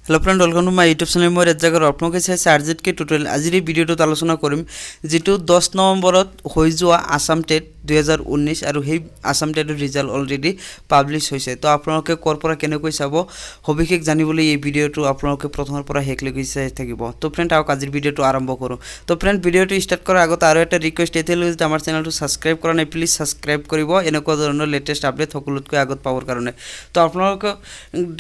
hello friend welcome to my YouTube channel मैं रेजागर आपलोके चाइছে आरजेट के tutorial आजिर ভিডিওটো আলোচনা কৰিম যেটো 10 নৱেম্বৰত হৈ যোৱা আসাম টেট 2019 আৰু সেই আসাম টেটৰ ৰিজাল্ট অলৰেডি পাবলিশ হৈছে তো আপোনালোকে কৰ পৰা কেনেকৈ চাব হবিশেষ জানিবলৈ এই ভিডিওটো আপোনালোকে প্ৰথমৰ পৰা হেকলৈকে চাই থাকিব তো ফ্ৰেন্ড আওক আজিৰ ভিডিওটো আৰম্ভ কৰো তো ফ্ৰেন্ড ভিডিওটো স্টাৰ্ট কৰাৰ আগত আৰু এটা ৰিকুৱেষ্ট এতিয়ালৈ যদি আমাৰ চেনেলটো সাবস্ক্ৰাইব কৰা নাই প্লিজ সাবস্ক্ৰাইব কৰিব এনেকুৱা ধৰণৰ লেটেষ্ট আপডেট সকলোতকৈ আগত পাবৰ কাৰণে তো আপোনালোকে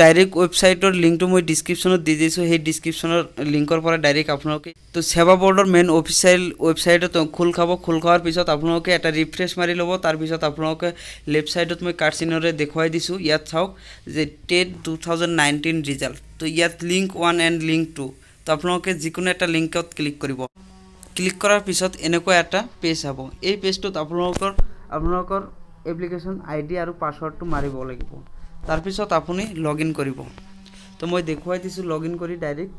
ডাইৰেক্ট ৱেবসাইটৰ লিংকটো মই ডিসক্ৰিপশনত দি দিছো সেই ডিসক্ৰিপশনৰ লিংকৰ পৰা ডাইৰেক্ট আপোনালোকে তো সেৱা বৰ্ডৰ মেইন অফিচিয়েল ৱেবসাইটত খোল খোৱাৰ পিছত আপোনালোকে এটা ৰিফ্ৰেশ মাৰি লব তাৰ পিছত আপোনালোকে লেফট সাইডত মই কাৰ্ড চিনৰে দেখুৱাই দিছো ইয়াত চাওক যে টেট 2019 ৰিজাল্ট তো ইয়াত লিংক 1 এন্ড লিংক 2 তো আপোনালোকে যিকোনো এটা লিংকত ক্লিক কৰিব ক্লিক কৰাৰ পিছত এনেকুৱা এটা পেজ হ'ব এই পেজটোত আপোনালোকৰ এপ্লিকেশন আইডি আৰু পাসওয়াৰ্ডটো মাৰিব লাগিব তাৰ পিছত আপুনি লগইন কৰিব তো মই দেখুৱাই দিছো লগইন কৰি ডাইৰেক্ট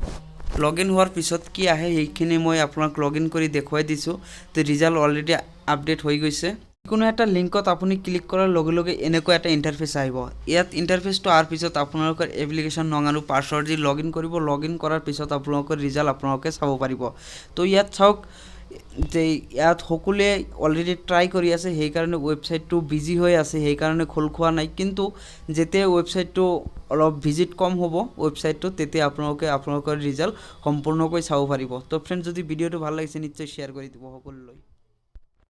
লগইন হোৱাৰ পিছত কি আহে এইখিনি মই আপোনাক লগইন কৰি দেখুৱাই দিছো তো ৰিজাল্ট অলৰেডি আপডেট হৈ গৈছে কোনো এটা লিংকত আপুনি ক্লিক কৰাৰ লগে লগে এনেকুৱা এটা ইন্টাৰফেস আহিব ইয়াত ইন্টাৰফেসটো আৰ পিছত আপোনালোকৰ এপ্লিকেশন নং আৰু পাসওয়াৰ্ড দি লগইন কৰিব লগইন কৰাৰ পিছত আপোনালোকৰ ৰিজাল্ট আপোনালোকে চাব পাৰিব তো ইয়াত চাওক যে ইয়াত সকলে অলৰেডি ট্ৰাই কৰি আছে সেই কাৰণে ৱেবসাইটটো বিজি হৈ আছে সেই কাৰণে খোল খোৱা নাই কিন্তু যেতে ৱেবসাইটটো অলপ ভিজিট কম হ'ব ৱেবসাইটটো তেতে আপোনালোকৰ ৰিজাল্ট সম্পূৰ্ণকৈ চাব পাৰিব তো ফ্ৰেন্ড যদি ভিডিওটো ভাল লাগিছে নিশ্চয় শেয়াৰ কৰি দিব সকলোলৈ